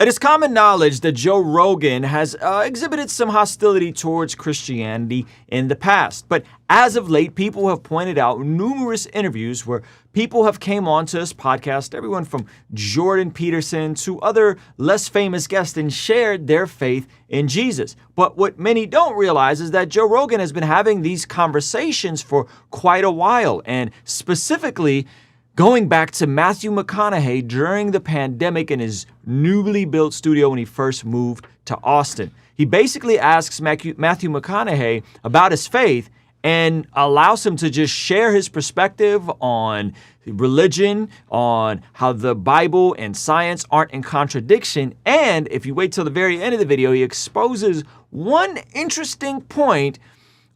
It is common knowledge that Joe Rogan has exhibited some hostility towards Christianity in the past. But as of late, people have pointed out numerous interviews where people have came onto his podcast, everyone from Jordan Peterson to other less famous guests, and shared their faith in Jesus. But what many don't realize is that Joe Rogan has been having these conversations for quite a while, and specifically going back to Matthew McConaughey during the pandemic in his newly built studio when he first moved to Austin. He basically asks Matthew McConaughey about his faith and allows him to just share his perspective on religion, on how the Bible and science aren't in contradiction. And if you wait till the very end of the video, he exposes one interesting point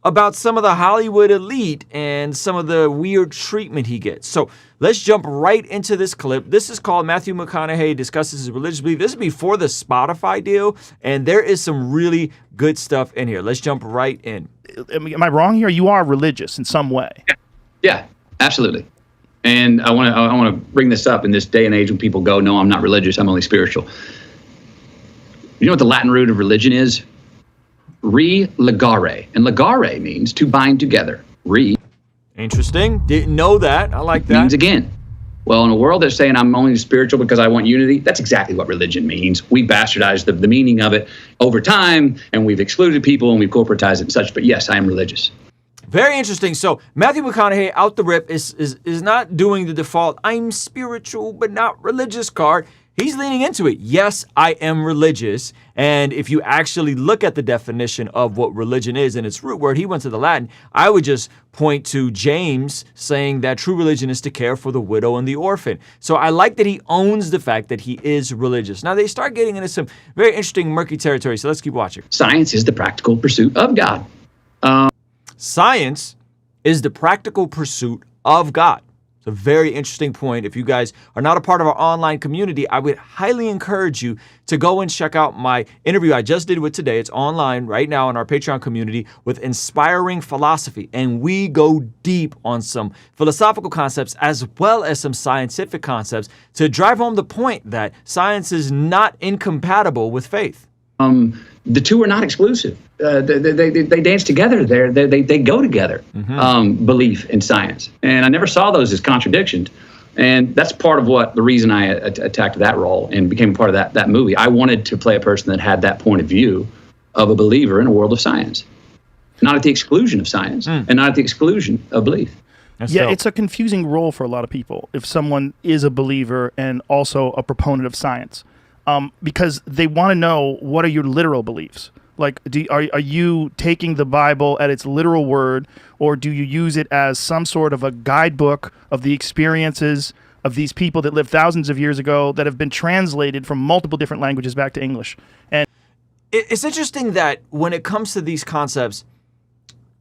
about some of the Hollywood elite and some of the weird treatment he gets. So let's jump right into this clip. This is called Matthew McConaughey Discusses His Religious Belief. This is before the Spotify deal, and there is some really good stuff in here. Let's jump right in. Am I wrong here? You are religious in some way. Yeah, absolutely. And I want to bring this up in this day and age when people go, no, I'm not religious, I'm only spiritual. You know what the Latin root of religion is? Re-legare. And legare means to bind together. Interesting. Didn't know that. I like that. Means again. Well, in a world that's saying I'm only spiritual because I want unity, that's exactly what religion means. We bastardized the meaning of it over time, and we've excluded people, and we've corporatized it and such. But yes, I am religious. Very interesting. So Matthew McConaughey out the rip is not doing the default I'm spiritual but not religious card. He's leaning into it. Yes, I am religious. And if you actually look at the definition of what religion is in its root word, he went to the Latin. I would just point to James saying that true religion is to care for the widow and the orphan. So I like that he owns the fact that he is religious. Now they start getting into some very interesting murky territory. So let's keep watching. Science is the practical pursuit of God. Science is the practical pursuit of God. It's a very interesting point. If you guys are not a part of our online community, I would highly encourage you to go and check out my interview I just did with today. It's online right now in our Patreon community with Inspiring Philosophy. And we go deep on some philosophical concepts as well as some scientific concepts to drive home the point that science is not incompatible with faith. The two are not exclusive. They dance together. They go together. Mm-hmm. Belief and science, and I never saw those as contradictions. And that's part of the reason I attacked that role and became a part of that movie. I wanted to play a person that had that point of view of a believer in a world of science, not at the exclusion of science and not at the exclusion of belief. It's a confusing role for a lot of people if someone is a believer and also a proponent of science. Because they want to know, what are your literal beliefs? Like, are you taking the Bible at its literal word, or do you use it as some sort of a guidebook of the experiences of these people that lived thousands of years ago that have been translated from multiple different languages back to English? And it's interesting that when it comes to these concepts,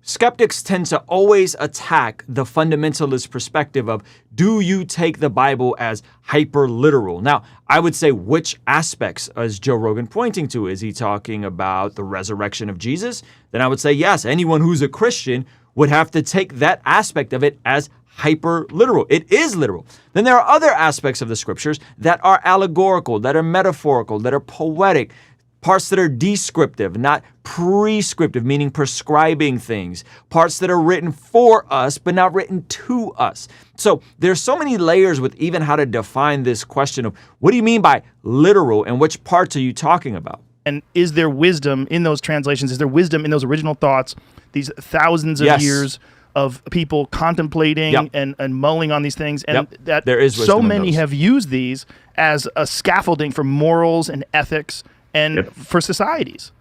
skeptics tend to always attack the fundamentalist perspective of, do you take the Bible as hyper literal? Now, I would say, which aspects is Joe Rogan pointing to? Is he talking about the resurrection of Jesus? Then I would say, yes, anyone who's a Christian would have to take that aspect of it as hyper literal. It is literal. Then there are other aspects of the scriptures that are allegorical, that are metaphorical, that are poetic, parts that are descriptive, not prescriptive, meaning prescribing things. Parts that are written for us, but not written to us. So there's so many layers with even how to define this question of, what do you mean by literal and which parts are you talking about? And is there wisdom in those translations? Is there wisdom in those original thoughts, these thousands of years of people contemplating and mulling on these things? And that there is so many have used these as a scaffolding for morals and ethics and for societies.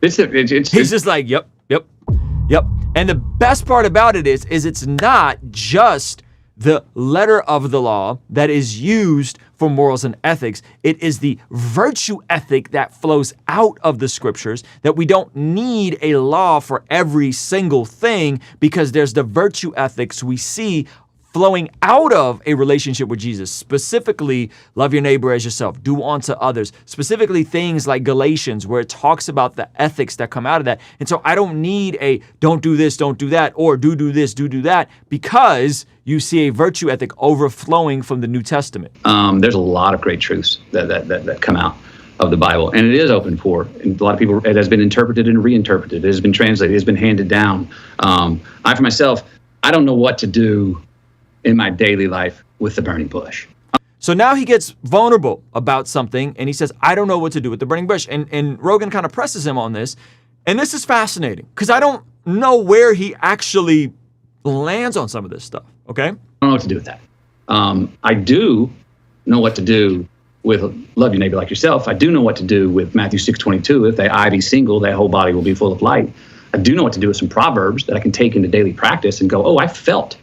He's just like, yep. And the best part about it is it's not just the letter of the law that is used for morals and ethics. It is the virtue ethic that flows out of the scriptures, that we don't need a law for every single thing, because there's the virtue ethics we see flowing out of a relationship with Jesus, specifically love your neighbor as yourself, do unto others, specifically things like Galatians where it talks about the ethics that come out of that. And so I don't need a don't do this, don't do that, or do this, do that, because you see a virtue ethic overflowing from the New Testament. There's a lot of great truths that come out of the Bible, and it is open for and a lot of people. It has been interpreted and reinterpreted. It has been translated. It has been handed down. I, for myself, I don't know what to do in my daily life with the burning bush. So now he gets vulnerable about something, and he says, I don't know what to do with the burning bush. And Rogan kind of presses him on this. And this is fascinating because I don't know where he actually lands on some of this stuff, okay? I don't know what to do with that. I do know what to do with love your neighbor like yourself. I do know what to do with Matthew 6:22. If thy eye be single, thy whole body will be full of light. I do know what to do with some Proverbs that I can take into daily practice and go, oh, I felt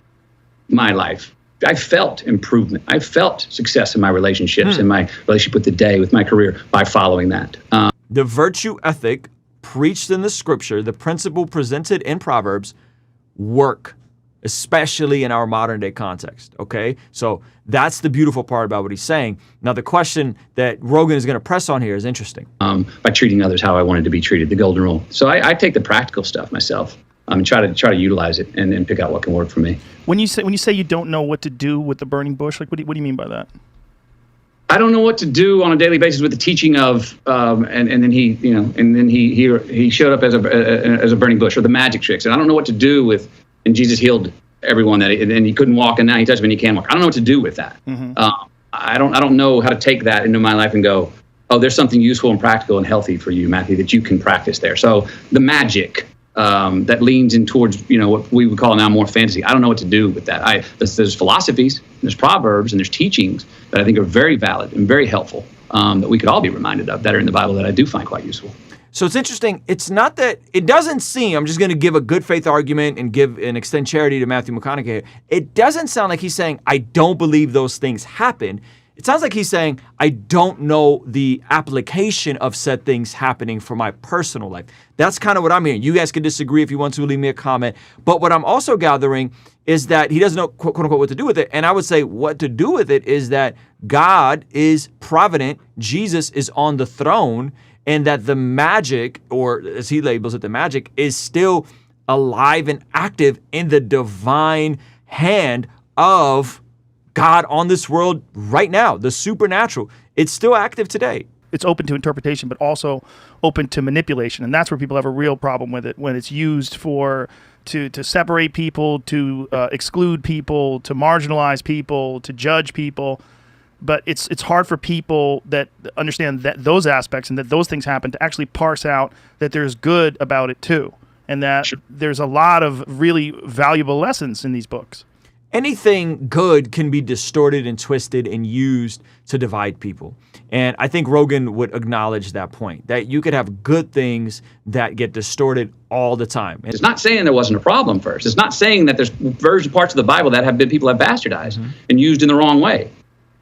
my life. I felt improvement. I felt success in my relationships, in my relationship with the day, with my career, by following that. The virtue ethic preached in the scripture, the principle presented in Proverbs, work, especially in our modern day context, okay? So that's the beautiful part about what he's saying. Now, the question that Rogan is going to press on here is interesting. By treating others how I wanted to be treated, the golden rule. So I take the practical stuff myself. And try to utilize it and pick out what can work for me. When you say you don't know what to do with the burning bush, like what do you mean by that? I don't know what to do on a daily basis with the teaching of, and then he showed up as a burning bush, or the magic tricks, and I don't know what to do with. And Jesus healed everyone and he couldn't walk, and now he touched me and he can walk. I don't know what to do with that. I don't know how to take that into my life and go, oh, there's something useful and practical and healthy for you, Matthew, that you can practice there. So the magic. That leans in towards, what we would call now more fantasy. I don't know what to do with that. There's philosophies, there's proverbs, and there's teachings that I think are very valid and very helpful that we could all be reminded of that are in the Bible that I do find quite useful. So it's interesting. It's not that it doesn't seem, I'm just going to give a good faith argument and extend charity to Matthew McConaughey. It doesn't sound like he's saying, I don't believe those things happen. It sounds like he's saying, I don't know the application of said things happening for my personal life. That's kind of what I'm hearing. You guys can disagree if you want to, leave me a comment. But what I'm also gathering is that he doesn't know, quote unquote, what to do with it. And I would say what to do with it is that God is provident, Jesus is on the throne, and that the magic, or as he labels it, the magic, is still alive and active in the divine hand of God on this world right now, the supernatural. It's still active today. It's open to interpretation, but also open to manipulation. And that's where people have a real problem with it, when it's used to separate people, to exclude people, to marginalize people, to judge people. But it's hard for people that understand that those aspects and that those things happen to actually parse out that there's good about it too. And that there's a lot of really valuable lessons in these books. Anything good can be distorted and twisted and used to divide people. And I think Rogan would acknowledge that point, that you could have good things that get distorted all the time. It's not saying there wasn't a problem first. It's not saying that there's parts of the Bible that people have bastardized and used in the wrong way.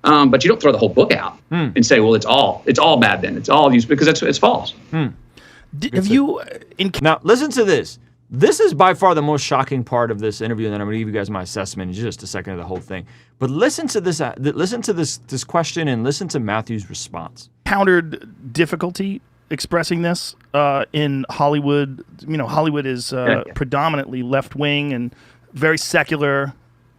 But you don't throw the whole book out and say, well, it's all bad then. It's all used, because it's false. Now, listen to this. This is by far the most shocking part of this interview, and then I'm going to give you guys my assessment in just a second of the whole thing. But listen to this. Listen to this question, and listen to Matthew's response. Countered difficulty expressing this in Hollywood. Hollywood is predominantly left wing and very secular,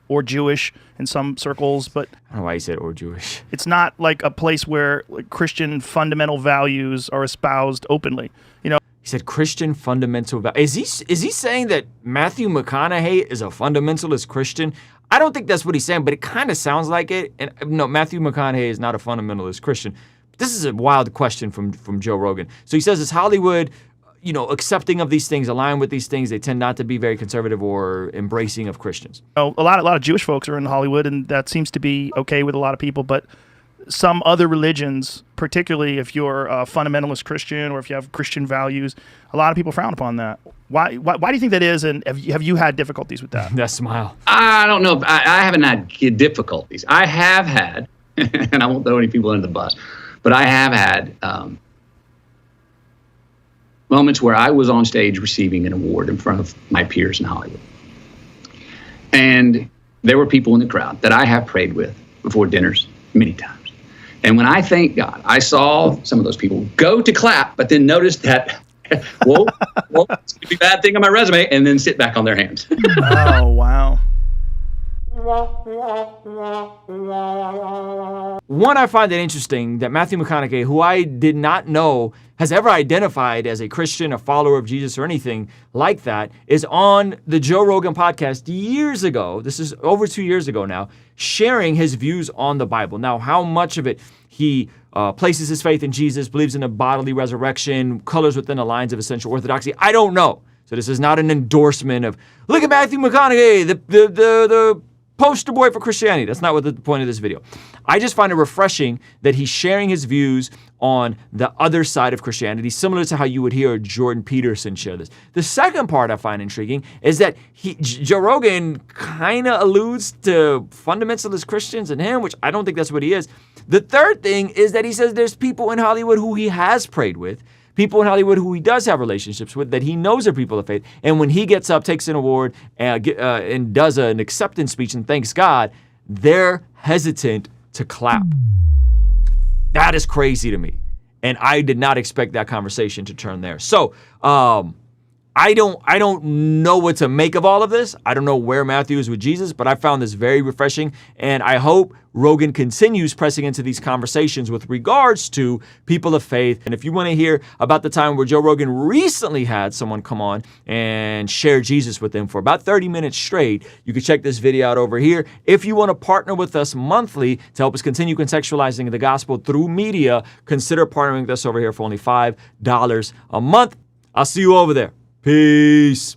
or Jewish in some circles. But I don't know why you said or Jewish. It's not like a place where Christian fundamental values are espoused openly. He said Christian fundamental values. Is he saying that Matthew McConaughey is a fundamentalist Christian? I don't think that's what he's saying, but it kind of sounds like it. And no, Matthew McConaughey is not a fundamentalist Christian. This is a wild question from Joe Rogan. So he says, is Hollywood, accepting of these things, aligned with these things? They tend not to be very conservative or embracing of Christians. A lot of Jewish folks are in Hollywood, and that seems to be okay with a lot of people. But some other religions, particularly if you're a fundamentalist Christian or if you have Christian values, a lot of people frown upon that. Why do you think that is, and have you had difficulties with that? That smile. I don't know. I haven't had difficulties. I have had, and I won't throw any people under the bus, but I have had moments where I was on stage receiving an award in front of my peers in Hollywood. And there were people in the crowd that I have prayed with before dinners many times. And when I thank God, I saw some of those people go to clap, but then noticed that, whoa, it's going to be a bad thing on my resume, and then sit back on their hands. Oh, wow. One, I find it interesting that Matthew McConaughey, who I did not know has ever identified as a Christian, a follower of Jesus, or anything like that, is on the Joe Rogan podcast years ago. This is over 2 years ago now, sharing his views on the Bible. Now, how much of it he places his faith in Jesus, believes in a bodily resurrection, colors within the lines of essential orthodoxy, I don't know. So this is not an endorsement of, look at Matthew McConaughey, the poster boy for Christianity. That's not what the point of this video. I just find it refreshing that he's sharing his views on the other side of Christianity, similar to how you would hear Jordan Peterson share this. The second part I find intriguing is that Joe Rogan kind of alludes to fundamentalist Christians and him, which I don't think that's what he is. The third thing is that he says there's people in Hollywood who he has prayed with, people in Hollywood who he does have relationships with, that he knows are people of faith. And when he gets up, takes an award, and does an acceptance speech and thanks God, they're hesitant to clap. That is crazy to me. And I did not expect that conversation to turn there. So, I don't know what to make of all of this. I don't know where Matthew is with Jesus, but I found this very refreshing. And I hope Rogan continues pressing into these conversations with regards to people of faith. And if you want to hear about the time where Joe Rogan recently had someone come on and share Jesus with them for about 30 minutes straight, you can check this video out over here. If you want to partner with us monthly to help us continue contextualizing the gospel through media, consider partnering with us over here for only $5 a month. I'll see you over there. Peace.